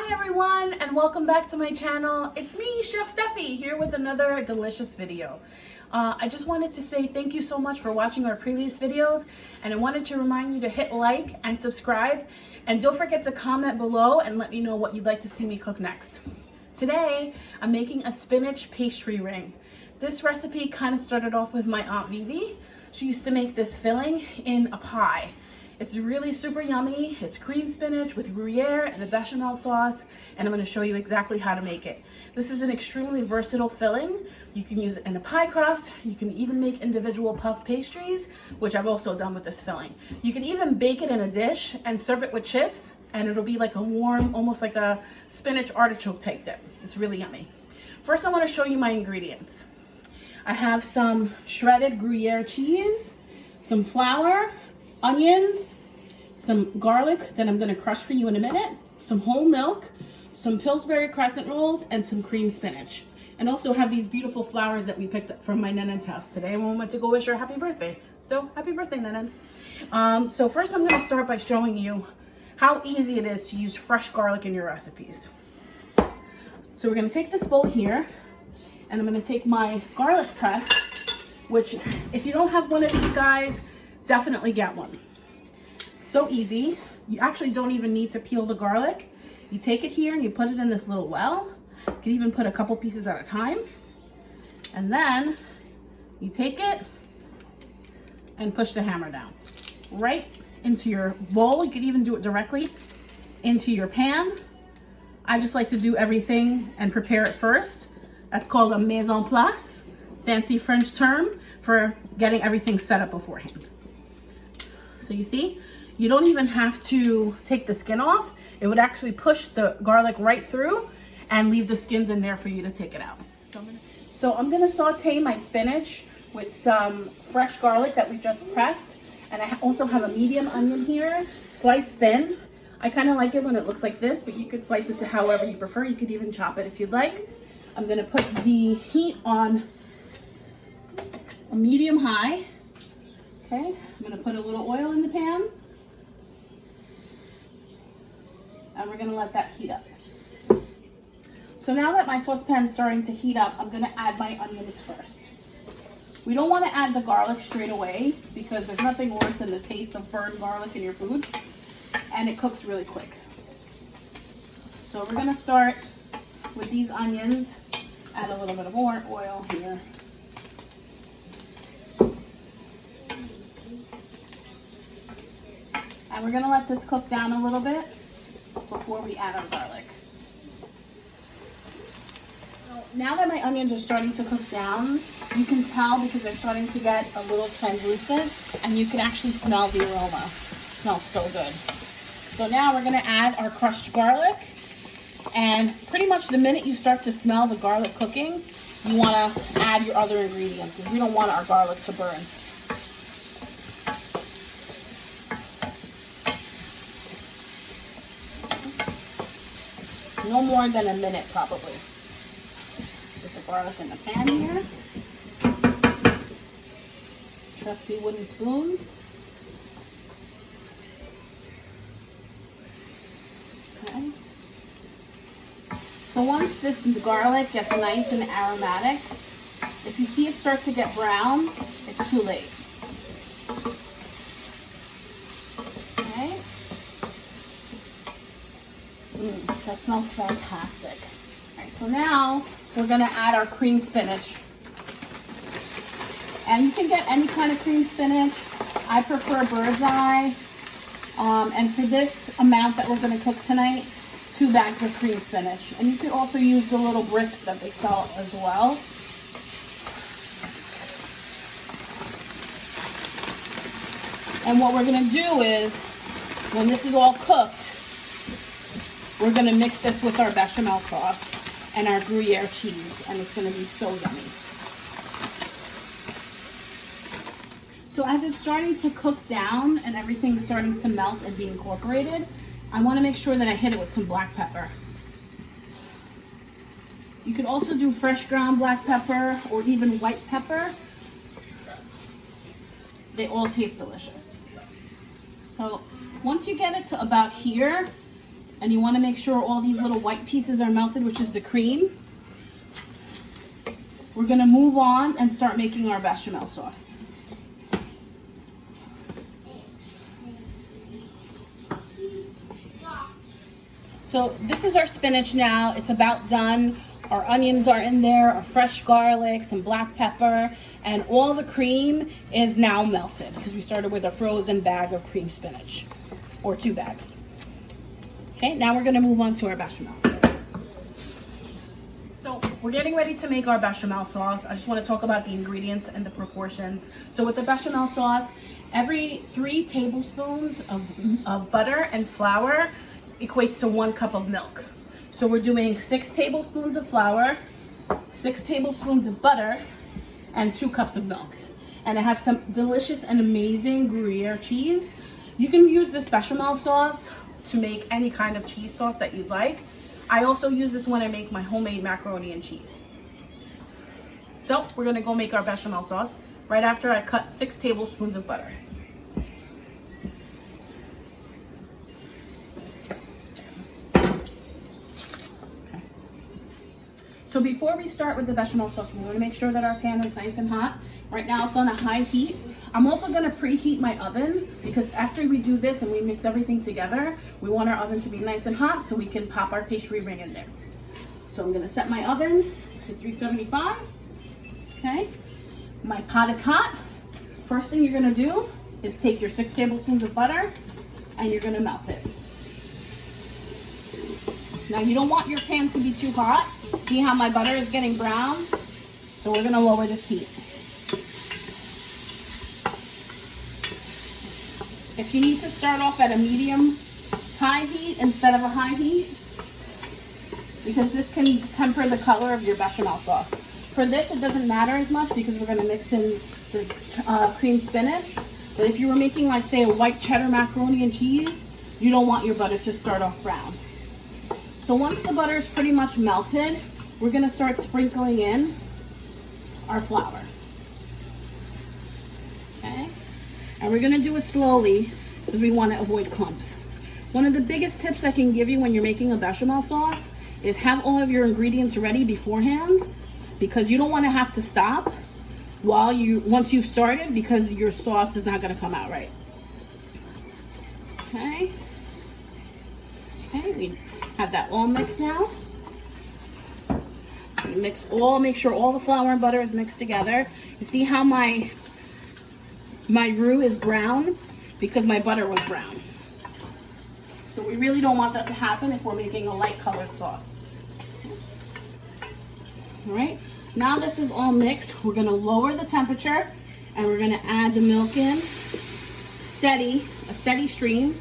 Hi everyone, and welcome back to my channel. It's me, Chef Steffi, here with another delicious video. I just wanted to say thank you so much for watching our previous videos, and I wanted to remind you to hit like and subscribe, and don't forget to comment below and let me know what you'd like to see me cook next. Today, I'm making a spinach pastry ring. This recipe kind of started off with my Aunt Vivi. She used to make this filling in a pie. It's really super yummy. It's cream spinach with Gruyere and a béchamel sauce, and I'm going to show you exactly how to make it. This is an extremely versatile filling. You can use it in a pie crust. You can even make individual puff pastries, which I've also done with this filling. You can even bake it in a dish and serve it with chips, and it'll be like a warm, almost like a spinach artichoke type dip. It's really yummy. First, I want to show you my ingredients. I have some shredded Gruyere cheese, some flour, onions, some garlic that I'm going to crush for you in a minute, some whole milk, some Pillsbury crescent rolls, and some cream spinach. And also have these beautiful flowers that we picked up from my Nenen's house today when we went to go wish her happy birthday. So happy birthday, Nenen. So first I'm going to start by showing you how easy it is to use fresh garlic in your recipes. So we're going to take this bowl here, and I'm going to take my garlic press, which if you don't have one of these guys, definitely get one. So easy. You actually don't even need to peel the garlic. You take it here and you put it in this little well. You can even put a couple pieces at a time. And then you take it and push the hammer down right into your bowl. You could even do it directly into your pan. I just like to do everything and prepare it first. That's called a mise en place, fancy French term for getting everything set up beforehand. So you see, you don't even have to take the skin off. It would actually push the garlic right through and leave the skins in there for you to take it out. So I'm gonna saute my spinach with some fresh garlic that we just pressed. And I also have a medium onion here, sliced thin. I kind of like it when it looks like this, but you could slice it to however you prefer. You could even chop it if you'd like. I'm gonna put the heat on a medium high. Okay, I'm gonna put a little oil in the pan, and we're gonna let that heat up. So now that my saucepan is starting to heat up, I'm gonna add my onions first. We don't wanna add the garlic straight away because there's nothing worse than the taste of burned garlic in your food, and it cooks really quick. So we're gonna start with these onions, add a little bit of more oil here. And we're gonna let this cook down a little bit before we add our garlic. So now that my onions are starting to cook down, you can tell because they're starting to get a little translucent, and you can actually smell the aroma. It smells so good. So now we're gonna add our crushed garlic, and pretty much the minute you start to smell the garlic cooking, you wanna add your other ingredients because we don't want our garlic to burn. No more than a minute, probably. Put the garlic in the pan here. Trusty wooden spoon. Okay. So once this garlic gets nice and aromatic, if you see it start to get brown, it's too late. Okay. That smells fantastic. All right, so now we're gonna add our cream spinach. And you can get any kind of cream spinach. I prefer bird's eye. And for this amount that we're gonna cook tonight, 2 bags of cream spinach. And you could also use the little bricks that they sell as well. And what we're gonna do is, when this is all cooked, we're gonna mix this with our bechamel sauce and our Gruyere cheese, and it's gonna be so yummy. So as it's starting to cook down and everything's starting to melt and be incorporated, I wanna make sure that I hit it with some black pepper. You could also do fresh ground black pepper or even white pepper. They all taste delicious. So once you get it to about here, And you want to make sure all these little white pieces are melted, which is the cream. We're going to move on and start making our bechamel sauce. So this is our spinach now. It's about done. Our onions are in there, our fresh garlic, some black pepper, and all the cream is now melted because we started with a frozen bag of cream spinach, or 2 bags. Okay, now we're gonna move on to our bechamel. So we're getting ready to make our bechamel sauce. I just wanna talk about the ingredients and the proportions. So with the bechamel sauce, every 3 tablespoons of butter and flour equates to 1 cup of milk. So we're doing 6 tablespoons of flour, 6 tablespoons of butter, and 2 cups of milk. And I have some delicious and amazing Gruyere cheese. You can use this bechamel sauce to make any kind of cheese sauce that you'd like. I also use this when I make my homemade macaroni and cheese. So we're gonna go make our bechamel sauce right after I cut 6 tablespoons of butter. So before we start with the bechamel sauce, we want to make sure that our pan is nice and hot. Right now it's on a high heat. I'm also going to preheat my oven because after we do this and we mix everything together, we want our oven to be nice and hot so we can pop our pastry ring in there. So I'm going to set my oven to 375. Okay, my pot is hot. First thing you're going to do is take your 6 tablespoons of butter and you're going to melt it. Now you don't want your pan to be too hot. See how my butter is getting brown? So we're gonna lower this heat. If you need to start off at a medium-high heat instead of a high heat, because this can temper the color of your bechamel sauce. For this, it doesn't matter as much because we're gonna mix in the cream spinach. But if you were making, like, say, a white cheddar macaroni and cheese, you don't want your butter to start off brown. So once the butter is pretty much melted, we're gonna start sprinkling in our flour. Okay? And we're gonna do it slowly because we wanna avoid clumps. One of the biggest tips I can give you when you're making a bechamel sauce is have all of your ingredients ready beforehand, because you don't wanna have to stop once you've started, because your sauce is not gonna come out right. Okay? Okay, we have that all mixed now. Make sure all the flour and butter is mixed together. You see how my roux is brown? Because my butter was brown. So we really don't want that to happen if we're making a light colored sauce. Oops. All right, now this is all mixed. We're gonna lower the temperature and we're gonna add the milk in, a steady stream,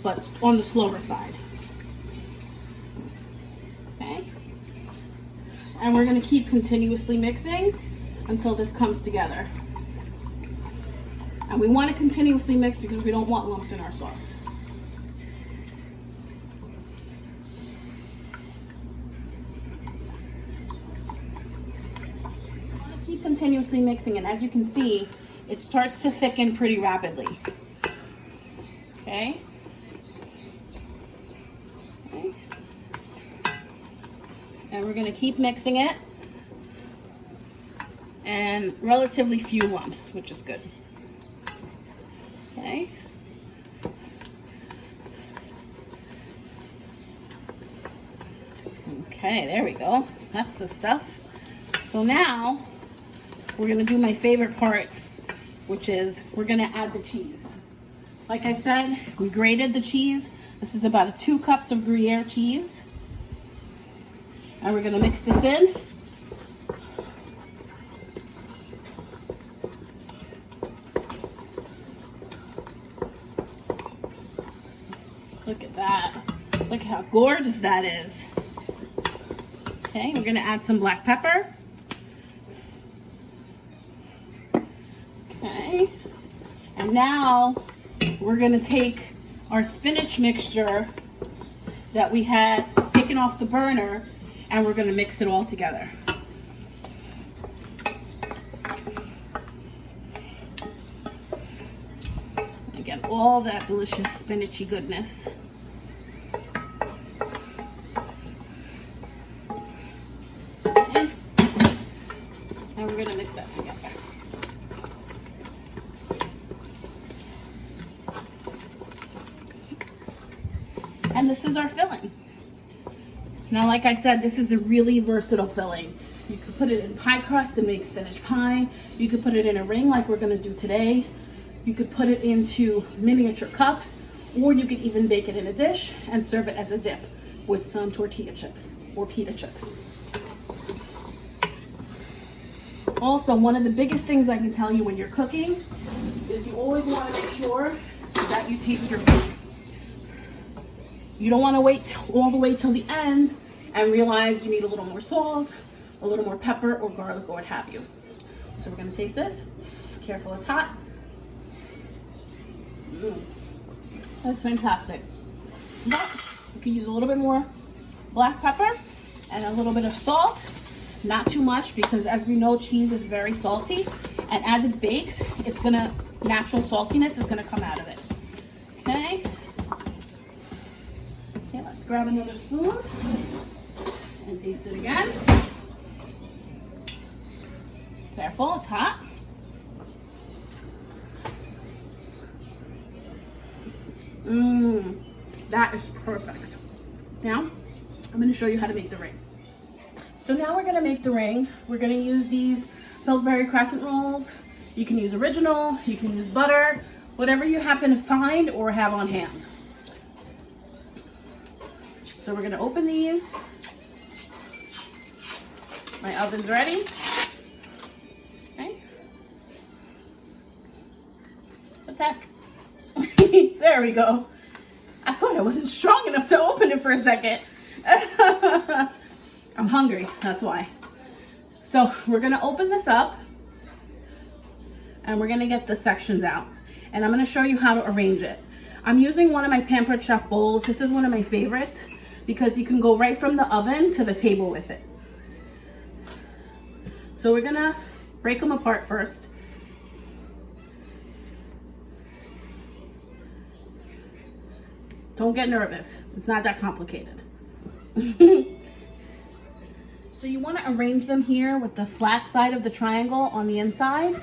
but on the slower side. Okay, and we're going to keep continuously mixing until this comes together. And we want to continuously mix because we don't want lumps in our sauce. Keep continuously mixing, and as you can see, it starts to thicken pretty rapidly. Okay. And we're going to keep mixing it, and relatively few lumps, which is good. Okay. Okay, there we go. That's the stuff. So now we're going to do my favorite part, which is we're going to add the cheese. Like I said, we grated the cheese. This is about 2 cups of Gruyere cheese. And we're going to mix this in. Look at that. Look how gorgeous that is. Okay, we're going to add some black pepper. Okay. And now we're going to take our spinach mixture that we had taken off the burner, and we're going to mix it all together. And get all that delicious spinachy goodness. And we're gonna mix that together. And this is our filling. Now, like I said, this is a really versatile filling. You could put it in pie crust and make spinach pie. You could put it in a ring like we're gonna do today. You could put it into miniature cups, or you could even bake it in a dish and serve it as a dip with some tortilla chips or pita chips. Also, one of the biggest things I can tell you when you're cooking is you always want to make sure that you taste your food. You don't want to wait all the way till the end and realize you need a little more salt, a little more pepper or garlic or what have you. So we're going to taste this. Careful, it's hot. That's fantastic. But you can use a little bit more black pepper and a little bit of salt. Not too much, because as we know, cheese is very salty, and as it bakes, it's gonna, natural saltiness is gonna come out of it. Okay, let's grab another spoon and taste it again. Careful, it's hot. That is perfect. Now, I'm gonna show you how to make the ring. So now we're gonna make the ring. We're gonna use these Pillsbury crescent rolls. You can use original, you can use butter, whatever you happen to find or have on hand. So we're gonna open these. My oven's ready. Okay. What the heck? There we go. I thought I wasn't strong enough to open it for a second. I'm hungry, that's why. So we're gonna open this up and we're gonna get the sections out. And I'm gonna show you how to arrange it. I'm using one of my Pampered Chef bowls. This is one of my favorites because you can go right from the oven to the table with it. So we're gonna break them apart first. Don't get nervous, it's not that complicated. So you want to arrange them here with the flat side of the triangle on the inside.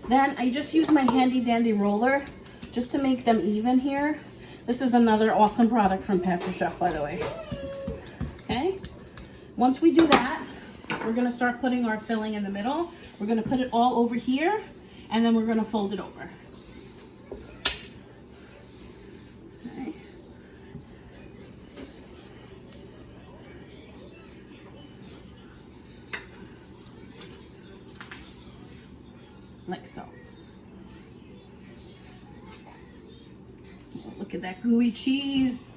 Then I just use my handy dandy roller just to make them even here. This is another awesome product from Pampered Chef, by the way. Okay, once we do that, we're going to start putting our filling in the middle. We're going to put it all over here, and then we're going to fold it over. Okay. Like so. Oh, look at that gooey cheese.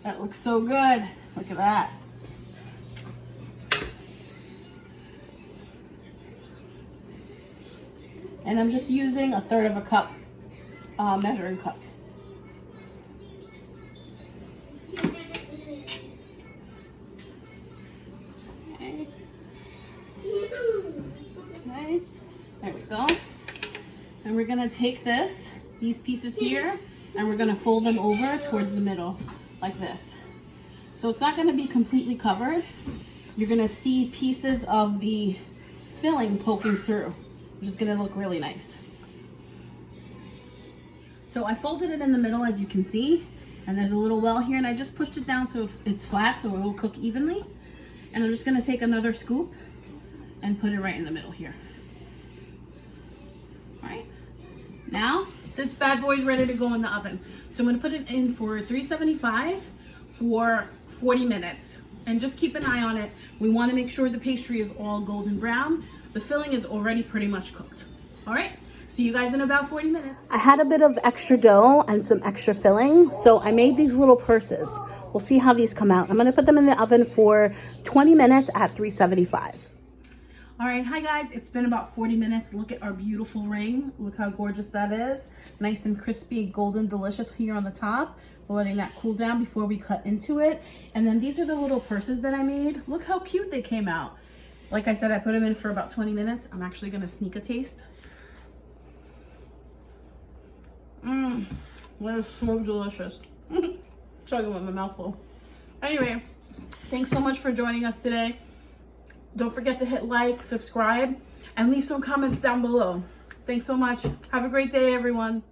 That looks so good. Look at that. And I'm just using 1/3 of a cup measuring cup. Okay. Okay. There we go. And we're gonna take these pieces here, and we're gonna fold them over towards the middle, like this. So it's not gonna be completely covered. You're gonna see pieces of the filling poking through, which is gonna look really nice. So I folded it in the middle, as you can see, and there's a little well here, and I just pushed it down so it's flat so it will cook evenly. And I'm just gonna take another scoop and put it right in the middle here. All right. Now, this bad boy is ready to go in the oven. So I'm gonna put it in for 375 for 40 minutes. And just keep an eye on it. We wanna make sure the pastry is all golden brown. The filling is already pretty much cooked. All right, see you guys in about 40 minutes. I had a bit of extra dough and some extra filling, so I made these little purses. We'll see how these come out. I'm gonna put them in the oven for 20 minutes at 375. All right, hi guys, it's been about 40 minutes. Look at our beautiful ring. Look how gorgeous that is. Nice and crispy, golden, delicious here on the top. We're letting that cool down before we cut into it. And then these are the little purses that I made. Look how cute they came out. Like I said, I put them in for about 20 minutes. I'm actually gonna sneak a taste. That is so delicious. Chugging with my mouth full. Anyway, thanks so much for joining us today. Don't forget to hit like, subscribe, and leave some comments down below. Thanks so much. Have a great day, everyone.